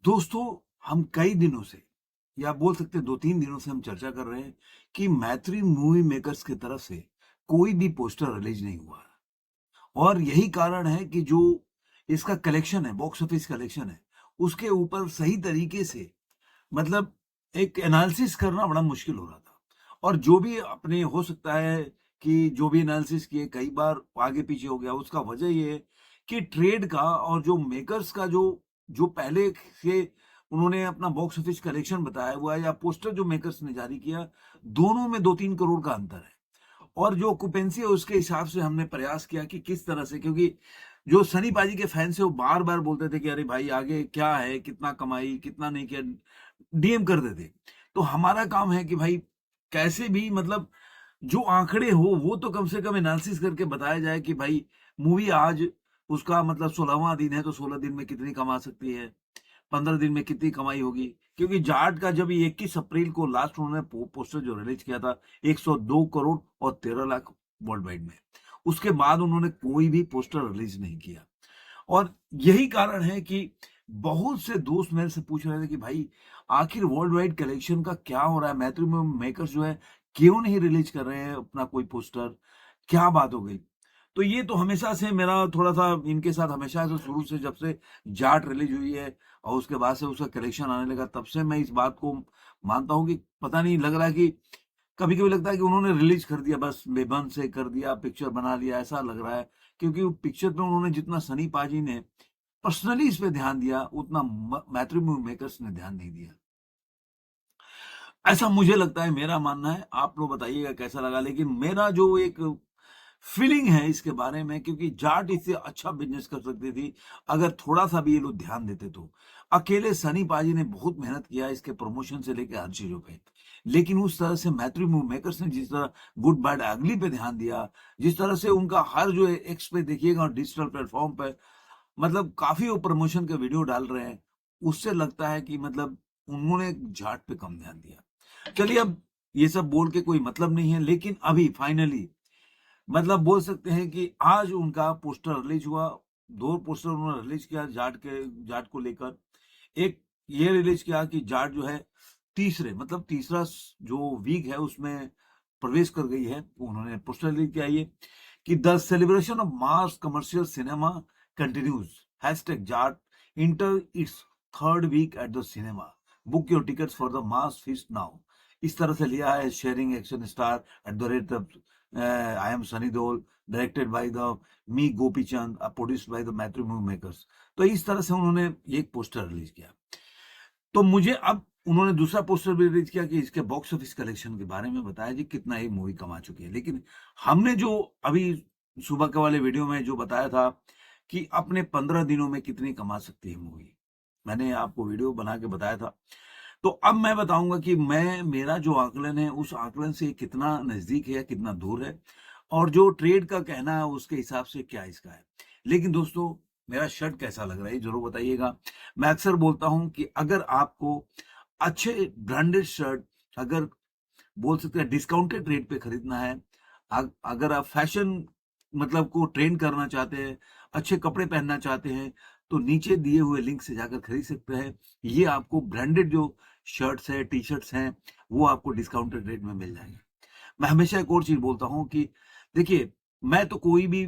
दोस्तों, हम कई दिनों से या बोल सकते हैं 2-3 दिनों से हम चर्चा कर रहे हैं कि मैत्री मूवी मेकर्स की तरफ से कोई भी पोस्टर रिलीज नहीं हुआ है। और यही कारण है कि जो इसका कलेक्शन है, बॉक्स ऑफिस कलेक्शन है, उसके ऊपर सही तरीके से मतलब एक एनालिसिस करना बड़ा मुश्किल हो रहा था। और जो भी अपने हो सकता है कि जो भी एनालिसिस किए कई बार आगे पीछे हो गया, उसका वजह ये है कि ट्रेड का और जो मेकर्स का जो जो पहले से उन्होंने अपना बॉक्स ऑफिस कलेक्शन बताया हुआ है या पोस्टर जो मेकर्स ने जारी किया, दोनों में 2-3 करोड़ का अंतर है। और जो ऑक्यूपेंसी है उसके हिसाब से हमने प्रयास किया कि किस तरह से, क्योंकि जो सनी पाजी के फैंस है वो बार-बार बोलते थे कि अरे भाई आगे क्या है, कितना कमाई, कितना नहीं किया, डीएम करते थे। तो हमारा काम है कि भाई कैसे भी मतलब जो आंकड़े हो वो तो कम से कम एनालिसिस करके बताया जाए कि भाई मूवी आज उसका मतलब 16वां दिन है तो 16 दिन में कितनी कमा सकती है, 15 दिन में कितनी कमाई होगी। क्योंकि जाट का जब ये 21 अप्रैल को लास्ट उन्होंने पोस्टर जो रिलीज किया था 102 करोड़ और 13 लाख वर्ल्ड वाइड में, उसके बाद उन्होंने कोई भी पोस्टर रिलीज नहीं किया। और यही कारण है कि बहुत से दोस्त मेरे से पूछ रहे थे कि भाई आखिर वर्ल्ड वाइड कलेक्शन का क्या हो रहा है, मैथ्यू मेकर्स जो है क्यों नहीं रिलीज कर रहे हैं अपना कोई पोस्टर, क्या बात हो गई। तो ये तो हमेशा से मेरा थोड़ा-सा इनके साथ हमेशा से शुरू से जब से जाट रिलीज़ हुई है और उसके बाद से उसका कलेक्शन आने लगा, तब से मैं इस बात को मानता हूँ कि पता नहीं लग रहा है कि कभी-कभी लगता है कि उन्होंने रिलीज़ कर दिया, बस बेबस से कर दिया, पिक्चर बना लिया, ऐसा लग रहा है। क्योंकि वो पिक्चर पे उन्होंने जितना सनी पाजी ने पर्सनली इस पे ध्यान दिया, उतना मैट्रिमोनी मेकर्स ने ध्यान नहीं दिया। ऐसा मुझे लगता है, मेरा मानना है, आप लोग बताइएगा कैसा लगा। लेकिन मेरा जो एक फीलिंग है इसके बारे में, क्योंकि जाट इससे अच्छा बिजनेस कर सकती थी अगर थोड़ा सा भी ये लोग ध्यान देते तो। अकेले सनी पाजी ने बहुत मेहनत किया इसके प्रमोशन से लेकर हर चीजों पे, लेकिन उस तरह से मैत्री मूव मेकर्स ने जिस तरह गुड बैड अगली पे ध्यान दिया, जिस तरह से उनका हर जो है एक्स पे देखिएगा और डिजिटल प्लेटफॉर्म पे मतलब काफी वो प्रमोशन के वीडियो डाल रहे हैं, उससे लगता है कि मतलब उन्होंने जाट पे कम ध्यान दिया। चलिए, अब ये सब बोल के कोई मतलब नहीं है, लेकिन अभी फाइनली मतलब बोल सकते हैं कि आज उनका पोस्टर रिलीज हुआ। 2 पोस्टर उन्होंने रिलीज किया जाट को लेकर। एक ये रिलीज किया कि जाट जो है तीसरे मतलब तीसरा जो वीक है उसमें प्रवेश कर गई है, तो उन्होंने पोस्टर रिलीज किया ये कि the celebration of mass commercial cinema continues, hashtag Jaat enter its third week at the cinema, book your tickets for the mass feast now. इस तरह से लिया है sharing action star at the rate of I am Sunny Deol, directed by the me Gopi Chand, produced by the matrimony makers. तो इस तरह से उन्होंने एक पोस्टर रिलीज किया। तो मुझे अब उन्होंने दूसरा पोस्टर भी रिलीज किया कि इसके बॉक्स ऑफिस कलेक्शन के बारे में बताया जी कितना ये मूवी कमा चुकी है। लेकिन हमने जो अभी सुबह के वाले वीडियो में जो बताया था कि अपने 15 दिनों में कितनी कमा सकती है मूवी, मैंने आपको वीडियो बना के बताया था। तो अब मैं बताऊंगा कि मैं मेरा जो आकलन है उस आकलन से कितना नजदीक है या कितना दूर है, और जो ट्रेड का कहना है उसके हिसाब से क्या इसका है। लेकिन दोस्तों, मेरा शर्ट कैसा लग रहा है ये जरूर बताइएगा। मैं अक्सर बोलता हूं कि अगर आपको अच्छे ब्रांडेड शर्ट, अगर बोल सकते हैं डिस्काउंटेड रेट पे खरीदना है, अगर आप फैशन मतलब को ट्रेंड करना चाहते हैं, अच्छे कपड़े पहनना चाहते हैं, तो नीचे दिए हुए लिंक से जाकर खरीद सकते हैं। ये आपको ब्रांडेड जो शर्ट्स है, टी शर्ट्स हैं, वो आपको डिस्काउंटेड रेट में मिल जाएंगे। मैं हमेशा एक और चीज बोलता हूँ कि देखिए, मैं तो कोई भी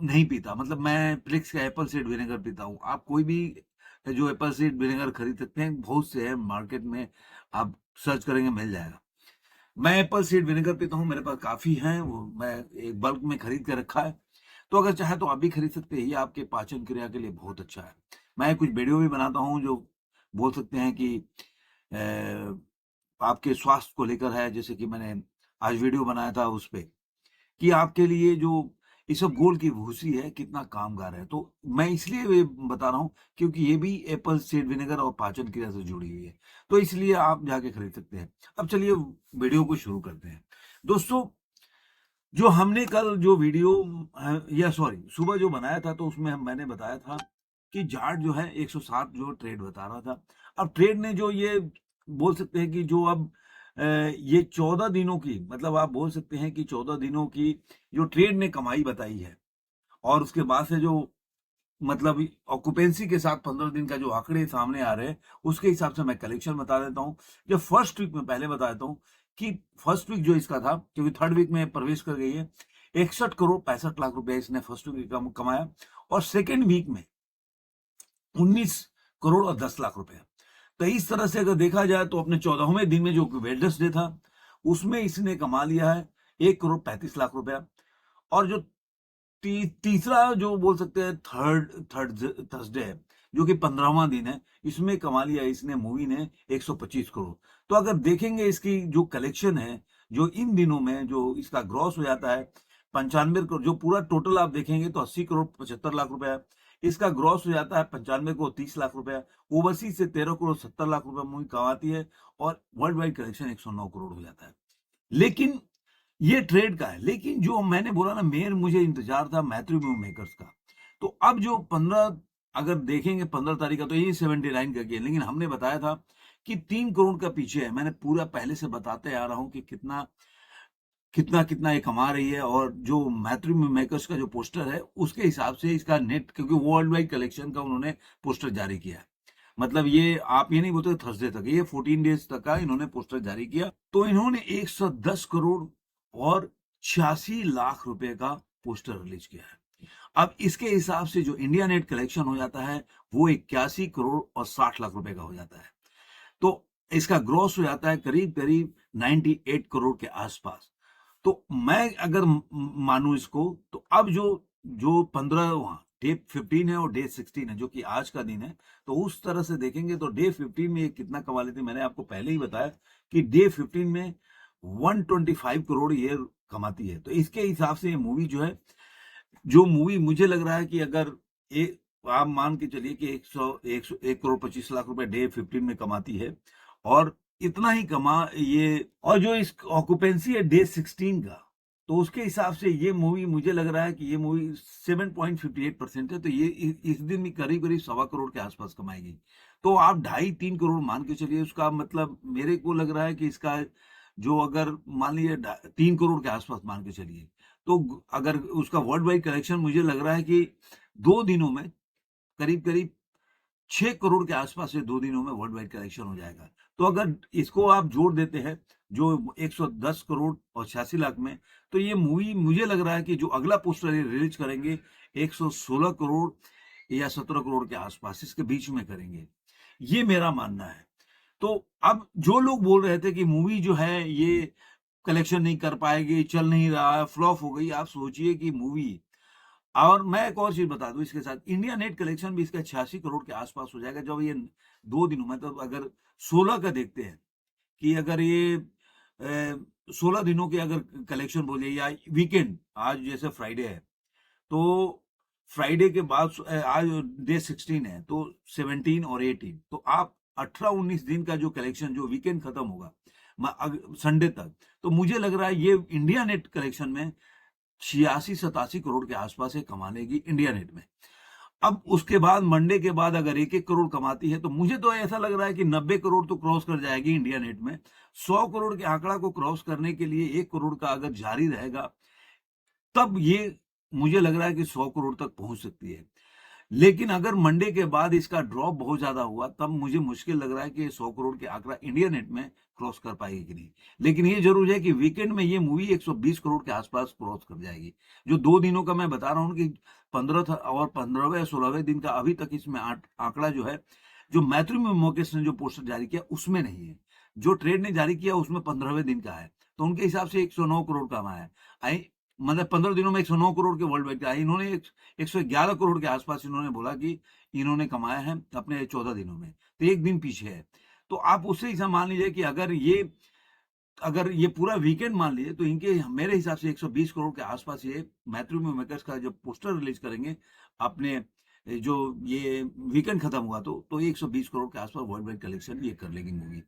नहीं पीता, मतलब मैं प्लिक्स का एप्पल सीड विनेगर पीता हूँ। आप कोई भी जो एप्पल सीड विनेगर खरीद सकते हैं, बहुत से हैं मार्केट में, आप सर्च करेंगे मिल जाएगा। मैं एप्पल सीड विनेगर पीता हूँ, मेरे पास काफी हैं, वो मैं एक बल्क में खरीद के रखा है। तो अगर चाहे तो आप भी खरीद सकते हैं, ये आपके पाचन क्रिया के लिए बहुत अच्छा है। मैं कुछ वीडियो भी बनाता हूँ जो बोल सकते हैं कि आपके स्वास्थ्य को लेकर है, जैसे कि मैंने आज वीडियो बनाया था उस पे कि आपके लिए जो इसबगोल की भूसी है कितना कामगार है। तो मैं इसलिए ये बता रहा हूँ क्योंकि ये भी एप्पल सीड विनेगर और पाचन क्रिया से जुड़ी हुई है, तो इसलिए आप जाके खरीद सकते हैं। अब चलिए वीडियो को शुरू करते हैं। दोस्तों, जो हमने कल जो वीडियो या सॉरी सुबह जो बनाया था, तो उसमें मैंने बताया था कि जाट जो है 107 जो ट्रेड बता रहा था। अब ट्रेड ने जो ये बोल सकते हैं कि जो अब ये 14 दिनों की मतलब आप बोल सकते हैं कि 14 दिनों की जो ट्रेड ने कमाई बताई है, और उसके बाद से जो मतलब ऑक्यूपेंसी के साथ 15 दिन का जो आंकड़े सामने आ रहे हैं, उसके हिसाब से मैं कलेक्शन बता देता हूँ। जो फर्स्ट वीक में पहले बता देता हूँ कि फर्स्ट वीक जो इसका था, क्योंकि थर्ड वीक में प्रवेश कर गई है, 61 करोड़ 65 लाख रुपए इसने फर्स्ट वीक में कमाया, और सेकेंड वीक में 19 करोड़ और 10 लाख रुपए। तो इस तरह से अगर देखा जाए तो अपने 14वें दिन में जो वेडनेसडे था, उसमें इसने कमा लिया है 1 करोड़ 35 लाख रुपया। और जो तीसरा जो बोल सकते हैं थर्ड थर्ड थर्सडे है, जो कि 15वां दिन है, इसमें कमा लिया इसने मूवी ने 125 करोड़। तो अगर देखेंगे इसकी जो कलेक्शन है, जो इन दिनों में जो इसका ग्रॉस हो जाता है 95 करोड़, जो पूरा टोटल आप देखेंगे तो 80 करोड़ 75 लाख रुपया है। इसका ग्रॉस हो जाता है 95 को 30 लाख रुपया। ओवरसीज से 13 करोड़ 70 लाख रुपया मूवी कमाती है, और वर्ल्ड वाइड कलेक्शन 109 करोड़ हो जाता है। लेकिन ये ट्रेड का है। लेकिन जो मैंने बोला ना, मेन मुझे इंतजार था मैथ्यू मूवी मेकर्स का। तो अब जो 15, अगर देखेंगे 15 तारीख का, तो ये 79 का किया, लेकिन हमने बताया था कि 3 करोड़ का पीछे है। मैंने पूरा पहले से बताते आ रहा हूं कि कितना कितना कितना ये कमा रही है, और जो मैथ्यू मूवी मेकर्स का जो पोस्टर है, उसके हिसाब से इसका नेट, क्योंकि वर्ल्ड वाइड कलेक्शन का उन्होंने पोस्टर जारी किया है। मतलब ये आप ये नहीं बोलते थर्सडे तक, ये 14 डेज तक का इन्होंने पोस्टर जारी किया। तो इन्होंने 110 करोड़ और 86 लाख रुपए का पोस्टर रिलीज किया है। अब इसके हिसाब से जो इंडिया नेट कलेक्शन हो जाता है, वो 81 करोड़ और 60 लाख रुपए का हो जाता है। तो इसका ग्रॉस हो जाता है करीब करीब 98 करोड़ के आसपास। तो मैं अगर मानूं इसको, तो अब जो जो 15 डे 15 है और डे 16 है, जो कि आज का दिन है, तो उस तरह से देखेंगे तो डे 15 में ये कितना कमा लेती है। मैंने आपको पहले ही बताया कि डे 15 में 125 करोड़ ये कमाती है। तो इसके हिसाब से ये मूवी जो है, जो मूवी मुझे लग रहा है कि अगर एक आप मान के चलिए कि 1 करोड़ 25 लाख रुपए डे 15 में कमाती है, और इतना ही कमा ये, और जो इस ऑक्यूपेंसी है डे 16 का, तो उसके हिसाब से ये मूवी मुझे लग रहा है कि ये मूवी 7.58% है। तो ये इस दिन भी करीब करीब 1.25 करोड़ के आसपास कमाएगी। तो आप 2.5-3 करोड़ मान के चलिए, उसका मतलब मेरे को लग रहा है कि इसका जो, अगर मान लीजिए 3 करोड़ के आसपास मान के चलिए, तो अगर उसका वर्ल्ड वाइड कलेक्शन मुझे लग रहा है कि 2 दिनों में करीब करीब 6 करोड़ के आसपास से 2 दिनों में वर्ल्ड वाइड कलेक्शन हो जाएगा। तो अगर इसको आप जोड़ देते हैं जो 110 करोड़ और 86 लाख में, तो ये मूवी मुझे लग रहा है कि जो अगला पोस्टर ये रिलीज करेंगे 116 करोड़ या 17 करोड़ के आसपास, इसके बीच में करेंगे, ये मेरा मानना है। तो अब जो लोग बोल रहे थे कि मूवी जो है ये कलेक्शन नहीं कर पाएगी, चल नहीं रहा है, फ्लॉप हो गई, आप सोचिए कि मूवी, और मैं एक और चीज बता दूं इसके साथ, इंडिया नेट कलेक्शन भी इसका 86 करोड़ के आसपास हो जाएगा जब ये 2 दिनों, मतलब अगर 16 का देखते हैं कि अगर ये 16 दिनों के अगर कलेक्शन बोलिए, या वीकेंड, आज जैसे फ्राइडे है, तो फ्राइडे के बाद आज डे 16 है, तो 17 और 18, तो आप 18-19 दिन का जो कलेक्शन, जो वीकेंड खत्म होगा संडे तक, तो मुझे लग रहा है ये इंडिया नेट कलेक्शन में 86-87 करोड़ के आसपास है कमा लेगी इंडिया नेट में। अब उसके बाद मंडे के बाद अगर 1-1 करोड़ कमाती है, तो मुझे तो ऐसा लग रहा है कि 90 करोड़ तो क्रॉस कर जाएगी इंडिया नेट में। 100 करोड़ के आंकड़ा को क्रॉस करने के लिए 1 करोड़ का अगर जारी रहेगा, तब ये मुझे लग रहा है कि 100 करोड़ तक पहुंच सकती है। लेकिन अगर मंडे के बाद इसका ड्रॉप बहुत ज्यादा हुआ, तब मुझे मुश्किल लग रहा है कि 100 करोड़ के आंकड़ा इंडिया नेट में क्रॉस कर पाएगी कि नहीं। लेकिन ये जरूर है कि वीकेंड में ये मूवी 120 करोड़ के आसपास क्रॉस कर जाएगी। जो 2 दिनों का मैं बता रहा हूँ कि 15 और 15वें या 16वें दिन का अभी तक इसमें आंकड़ा जो है, जो मैथ्यू मोकेस ने जो पोस्टर जारी किया उसमें नहीं है, जो ट्रेड ने जारी किया उसमें 15वें दिन का है। तो उनके हिसाब से 109 करोड़ का आया है, मतलब 15 दिनों में 109 करोड़ के वर्ल्ड वाइड का। इन्होंने 111 करोड़ के आसपास इन्होंने बोला कि इन्होंने कमाया है अपने 14 दिनों में, तो एक दिन पीछे है। तो आप उससे हिसाब मान लीजिए कि अगर ये पूरा वीकेंड मान लीजिए, तो इनके मेरे हिसाब से 120 करोड़ के आसपास ये मैथ्यू मेकर्स का जब पोस्टर रिलीज करेंगे अपने, जो ये वीकेंड खत्म हुआ, तो 120 करोड़ के आसपास वर्ल्ड वाइड कलेक्शन ये कर लेगी मूवी।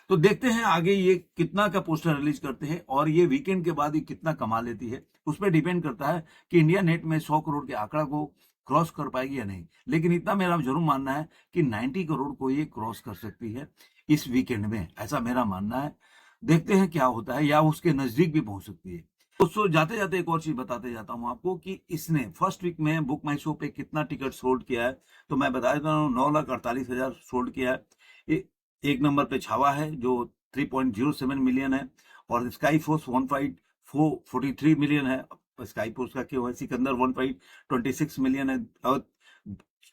तो देखते हैं आगे ये कितना का पोस्टर रिलीज करते हैं, और ये वीकेंड के बाद ये कितना कमा लेती है, उस पर डिपेंड करता है कि इंडिया नेट में 100 करोड़ के आंकड़ा को क्रॉस कर पाएगी या नहीं। लेकिन इतना मेरा जरूर मानना है कि 90 करोड़ को ये क्रॉस कर सकती है इस वीकेंड में, ऐसा मेरा मानना है। देखते हैं क्या होता है, या उसके नजदीक भी पहुंच सकती है। दोस्तों जाते जाते एक और चीज बताते जाता हूं आपको कि इसने फर्स्ट वीक में बुक माई शो पे कितना टिकट सोल्ड किया है। तो मैं बता देता हूँ 9,48,000 सोल्ड किया है। एक नंबर पे छावा है जो 3.07 मिलियन है, और स्काई फोर्स 1.43 मिलियन है। स्काई फोर्स का क्यों है, सिकंदर 1.26 मिलियन है। और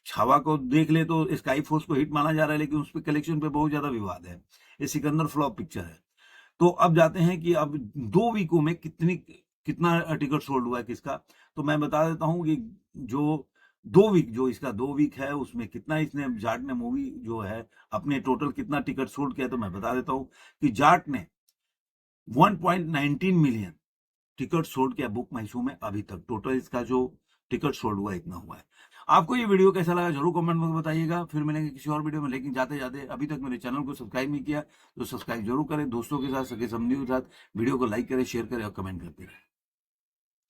छावा को देख ले तो स्काई फोर्स को हिट माना जा रहा है, लेकिन उस पर कलेक्शन पे बहुत ज्यादा विवाद है। ये सिकंदर फ्लॉप पिक्चर है। तो अब जाते हैं कि अब 2 वीकों में कितना टिकट सोल्ड हुआ है किसका। तो मैं बता देता हूं कि जो 2 वीक, जो इसका 2 वीक है उसमें कितना इसने जाट ने मूवी जो है अपने टोटल कितना टिकट सोल्ड किया। तो मैं बता देता हूं कि जाट ने 1.19 मिलियन टिकट सोल्ड किया बुक माई शो में अभी तक। टोटल इसका जो टिकट सोल्ड हुआ इतना हुआ है। आपको ये वीडियो कैसा लगा जरूर कमेंट में बताइएगा। फिर मिलेंगे किसी और वीडियो में। लेकिन जाते जाते अभी तक मेरे चैनल को सब्सक्राइब नहीं किया तो सब्सक्राइब जरूर करें। दोस्तों के साथ, सगे संबंधियों के साथ वीडियो को लाइक करें, शेयर करें और कमेंट करते रहें।